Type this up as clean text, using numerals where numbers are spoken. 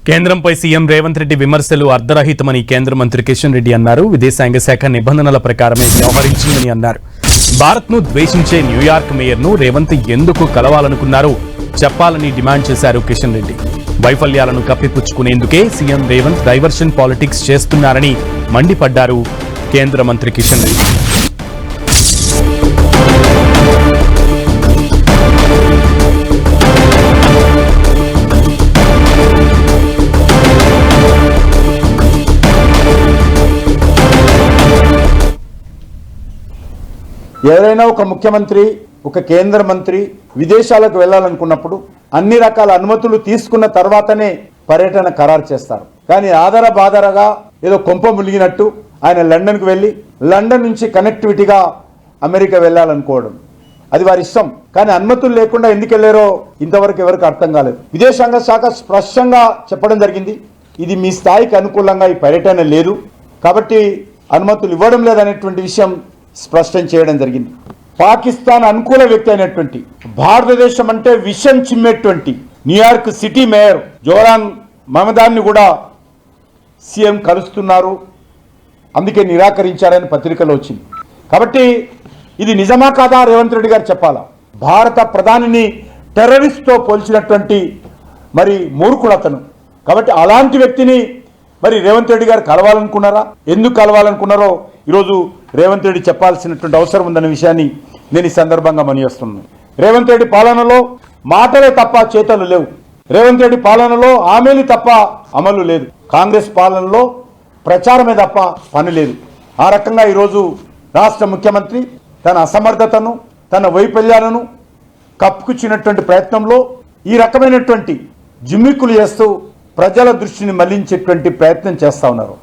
కేంద్రంపై సీఎం రేవంత్ రెడ్డి విమర్శలు అర్ధరహితమని కేంద్ర మంత్రి కిషన్ రెడ్డి అన్నారు. విదేశాంగ శాఖ నిబంధనల ప్రకారమే వ్యవహరించిందని అన్నారు. భారత్ను ద్వేషించే న్యూయార్క్ మేయర్ను రేవంత్ ఎందుకు కలవాలనుకున్నారో చెప్పాలని డిమాండ్ చేశారు కిషన్ రెడ్డి. వైఫల్యాలను కప్పిపుచ్చుకునేందుకే సీఎం రేవంత్ డైవర్షన్ పాలిటిక్స్ చేస్తున్నారని మండిపడ్డారు కేంద్ర మంత్రి కిషన్ రెడ్డి. ఎవరైనా ఒక ముఖ్యమంత్రి, ఒక కేంద్ర మంత్రి విదేశాలకు వెళ్ళాలనుకున్నప్పుడు అన్ని రకాల అనుమతులు తీసుకున్న తర్వాతనే పర్యటన ఖరారు చేస్తారు. కానీ ఆధార బాధారగా ఏదో కొంప ములిగినట్టు ఆయన లండన్కు వెళ్ళి లండన్ నుంచి కనెక్టివిటీగా అమెరికా వెళ్ళాలనుకోవడం అది వారి ఇష్టం. కానీ అనుమతులు లేకుండా ఎందుకు వెళ్ళారో ఇంతవరకు ఎవరికి అర్థం కాలేదు. విదేశాంగ శాఖ స్పష్టంగా చెప్పడం జరిగింది, ఇది మీ స్థాయికి అనుకూలంగా ఈ పర్యటన లేదు కాబట్టి అనుమతులు ఇవ్వడం లేదనేటువంటి విషయం స్పష్టం చేయడం జరిగింది. పాకిస్తాన్ అనుకూల వ్యక్తి అయినటువంటి, భారతదేశం అంటే విషం చిమ్మేటువంటి న్యూయార్క్ సిటీ మేయర్ జోరాన్ మహమ్మదాన్ని కూడా సీఎం కలుస్తున్నారు, అందుకే నిరాకరించారని పత్రికలో వచ్చింది. కాబట్టి ఇది నిజమా కాదా రేవంత్ రెడ్డి గారు చెప్పాలా. భారత ప్రధానిని టెర్రరిస్ట్తో పోల్చినటువంటి మరి మూర్ఖుడు అతను. కాబట్టి అలాంటి వ్యక్తిని మరి రేవంత్ రెడ్డి గారు కలవాలనుకున్నారా, ఎందుకు కలవాలనుకున్నారో ఈరోజు రేవంత్ రెడ్డి చెప్పాల్సినటువంటి అవసరం ఉందనే విషయాన్ని నేను ఈ సందర్భంగా మనిస్తున్నాను. రేవంత్ రెడ్డి పాలనలో మాటలే తప్ప చేతలు లేవు. రేవంత్ రెడ్డి పాలనలో హామీలు తప్ప అమలు లేదు. కాంగ్రెస్ పాలనలో ప్రచారమే తప్ప పని లేదు. ఆ రకంగా ఈరోజు రాష్ట్ర ముఖ్యమంత్రి తన అసమర్థతను, తన వైఫల్యాలను కప్పుకుచ్చినటువంటి ప్రయత్నంలో ఈ రకమైనటువంటి జిమ్మిక్కులు చేస్తూ ప్రజల దృష్టిని మళ్లించేటువంటి ప్రయత్నం చేస్తూ ఉన్నారు.